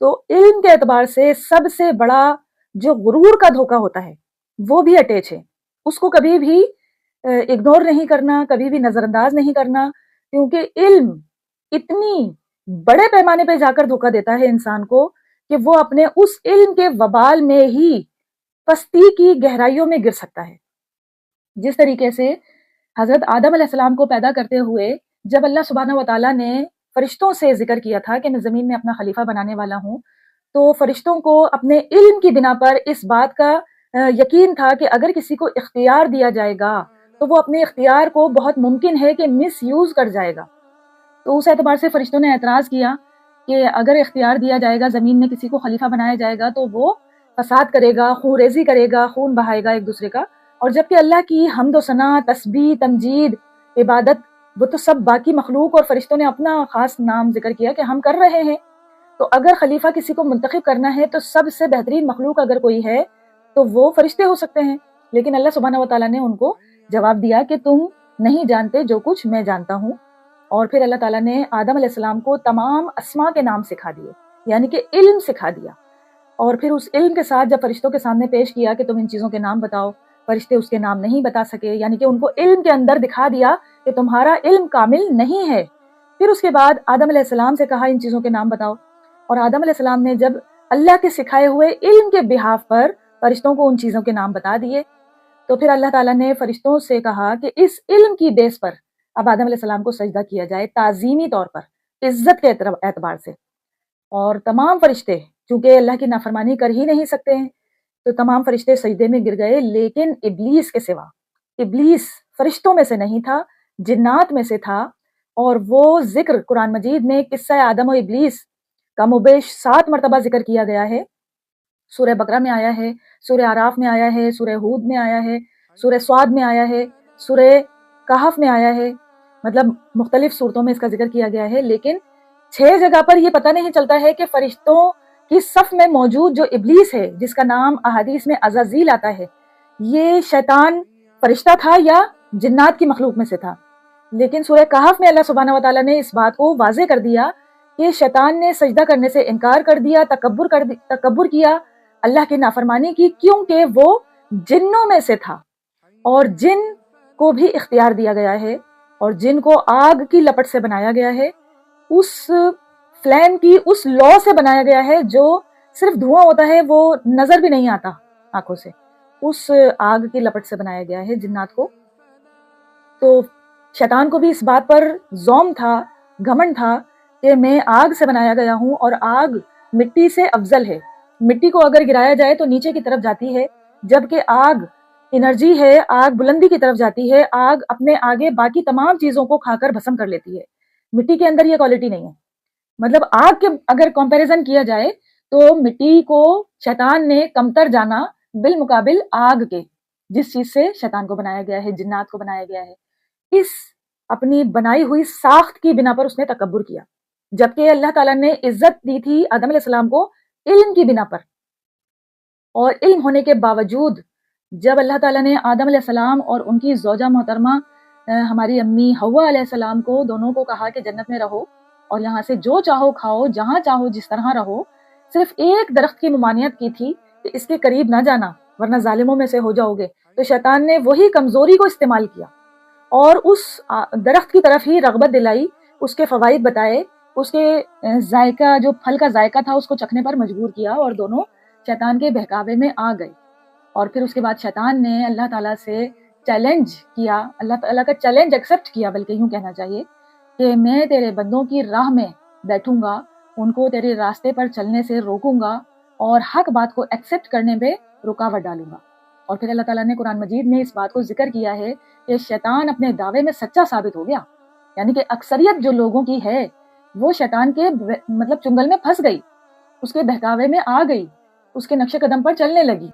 تو علم کے اعتبار سے سب سے بڑا جو غرور کا دھوکہ ہوتا ہے وہ بھی اٹیچ ہے. اس کو کبھی بھی اگنور نہیں کرنا، کبھی بھی نظر انداز نہیں کرنا، کیونکہ علم اتنی بڑے پیمانے پہ جا کر دھوکہ دیتا ہے انسان کو کہ وہ اپنے اس علم کے وبال میں ہی پستی کی گہرائیوں میں گر سکتا ہے. جس طریقے سے حضرت آدم علیہ السلام کو پیدا کرتے ہوئے جب اللہ سبحانہ و تعالیٰ نے فرشتوں سے ذکر کیا تھا کہ میں زمین میں اپنا خلیفہ بنانے والا ہوں، تو فرشتوں کو اپنے علم کی بنا پر اس بات کا یقین تھا کہ اگر کسی کو اختیار دیا جائے گا تو وہ اپنے اختیار کو بہت ممکن ہے کہ مس یوز کر جائے گا. تو اس اعتبار سے فرشتوں نے اعتراض کیا کہ اگر اختیار دیا جائے گا، زمین میں کسی کو خلیفہ بنایا جائے گا تو وہ فساد کرے گا، خون ریزی کرے گا، خون بہائے گا ایک دوسرے کا. اور جبکہ اللہ کی حمد و ثنا، تسبیح، تمجید، عبادت وہ تو سب باقی مخلوق اور فرشتوں نے اپنا خاص نام ذکر کیا کہ ہم کر رہے ہیں. تو اگر خلیفہ کسی کو منتخب کرنا ہے تو سب سے بہترین مخلوق اگر کوئی ہے تو وہ فرشتے ہو سکتے ہیں. لیکن اللہ سبحانہ و تعالیٰ نے ان کو جواب دیا کہ تم نہیں جانتے جو کچھ میں جانتا ہوں. اور پھر اللہ تعالیٰ نے آدم علیہ السلام کو تمام اسماء کے نام سکھا دیے، یعنی کہ علم سکھا دیا. اور پھر اس علم کے ساتھ جب فرشتوں کے سامنے پیش کیا کہ تم ان چیزوں کے نام بتاؤ، فرشتے اس کے نام نہیں بتا سکے، یعنی کہ ان کو علم کے اندر دکھا دیا کہ تمہارا علم کامل نہیں ہے. پھر اس کے بعد آدم علیہ السلام سے کہا ان چیزوں کے نام بتاؤ، اور آدم علیہ السلام نے جب اللہ کے سکھائے ہوئے علم کے بہاف پر فرشتوں کو ان چیزوں کے نام بتا دیے، تو پھر اللہ تعالیٰ نے فرشتوں سے کہا کہ اس علم کی بیس پر اب آدم علیہ السلام کو سجدہ کیا جائے، تعظیمی طور پر، عزت کے اعتبار سے. اور تمام فرشتے چونکہ اللہ کی نافرمانی کر ہی نہیں سکتے ہیں تو تمام فرشتے سجدے میں گر گئے، لیکن ابلیس کے سوا. ابلیس فرشتوں میں سے نہیں تھا، جنات میں سے تھا. اور وہ ذکر قرآن مجید میں قصہ آدم و ابلیس کم و بیش 7 مرتبہ ذکر کیا گیا ہے. سورہ بقرہ میں آیا ہے، سورہ اعراف میں آیا ہے، سورہ ہود میں آیا ہے، سورہ صاد میں آیا ہے، سورہ کہف میں آیا ہے. مطلب مختلف صورتوں میں اس کا ذکر کیا گیا ہے. لیکن 6 جگہ پر یہ پتہ نہیں چلتا ہے کہ فرشتوں کی صف میں موجود جو ابلیس ہے، جس کا نام احادیث میں عزازیل آتا ہے، یہ شیطان فرشتہ تھا یا جنات کی مخلوق میں سے تھا. لیکن سورہ کہف میں اللہ سبحانہ و تعالیٰ نے اس بات کو واضح کر دیا کہ شیطان نے سجدہ کرنے سے انکار کر دیا، تکبر کیا، اللہ کی نافرمانی کی، کیونکہ وہ جنوں میں سے تھا. اور جن کو بھی اختیار دیا گیا ہے اور جن کو آگ کی لپٹ سے بنایا گیا ہے، اس فلیم کی اس لو سے بنایا گیا ہے جو صرف دھواں ہوتا ہے، وہ نظر بھی نہیں آتا آنکھوں سے. اس آگ کی لپٹ سے بنایا گیا ہے جنات کو. تو شیطان کو بھی اس بات پر زوم تھا، گھمنڈ تھا کہ میں آگ سے بنایا گیا ہوں اور آگ مٹی سے افضل ہے. مٹی کو اگر گرایا جائے تو نیچے کی طرف جاتی ہے، جبکہ آگ انرجی ہے، آگ بلندی کی طرف جاتی ہے، آگ اپنے آگے باقی تمام چیزوں کو کھا کر بھسم کر لیتی ہے. مٹی کے اندر یہ کوالٹی نہیں ہے. مطلب آگ کے اگر کمپیریزن کیا جائے تو مٹی کو شیطان نے کمتر جانا بالمقابل آگ کے، جس چیز سے شیطان کو بنایا گیا ہے، جنات کو بنایا گیا ہے. اس اپنی بنائی ہوئی ساخت کی بنا پر اس نے تکبر کیا، جبکہ اللہ تعالیٰ نے عزت دی تھی آدم علیہ السلام کو علم کی بنا پر. اور علم ہونے کے باوجود جب اللہ تعالیٰ نے آدم علیہ السلام اور ان کی زوجہ محترمہ ہماری امی حوا علیہ السلام کو دونوں کو کہا کہ جنت میں رہو اور یہاں سے جو چاہو کھاؤ، جہاں چاہو جس طرح رہو، صرف ایک درخت کی ممانعت کی تھی کہ اس کے قریب نہ جانا ورنہ ظالموں میں سے ہو جاؤ گے. تو شیطان نے وہی کمزوری کو استعمال کیا اور اس درخت کی طرف ہی رغبت دلائی، اس کے فوائد بتائے، اس کے ذائقہ، جو پھل کا ذائقہ تھا اس کو چکھنے پر مجبور کیا، اور دونوں شیطان کے بہکاوے میں آ گئے. اور پھر اس کے بعد شیطان نے اللہ تعالیٰ سے چیلنج کیا، اللہ تعالیٰ کا چیلنج ایکسیپٹ کیا، بلکہ یوں کہنا چاہیے کہ میں تیرے بندوں کی راہ میں بیٹھوں گا، ان کو تیرے راستے پر چلنے سے روکوں گا اور حق بات کو ایکسیپٹ کرنے پہ رکاوٹ ڈالوں گا. اور پھر اللہ تعالیٰ نے قرآن مجید میں اس بات کو ذکر کیا ہے کہ شیطان اپنے دعوے میں سچا ثابت ہو گیا، یعنی کہ اکثریت جو لوگوں کی ہے وہ شیطان کے مطلب چنگل میں پھنس گئی، اس کے بہکاوے میں آ گئی، اس کے نقش قدم پر چلنے لگی.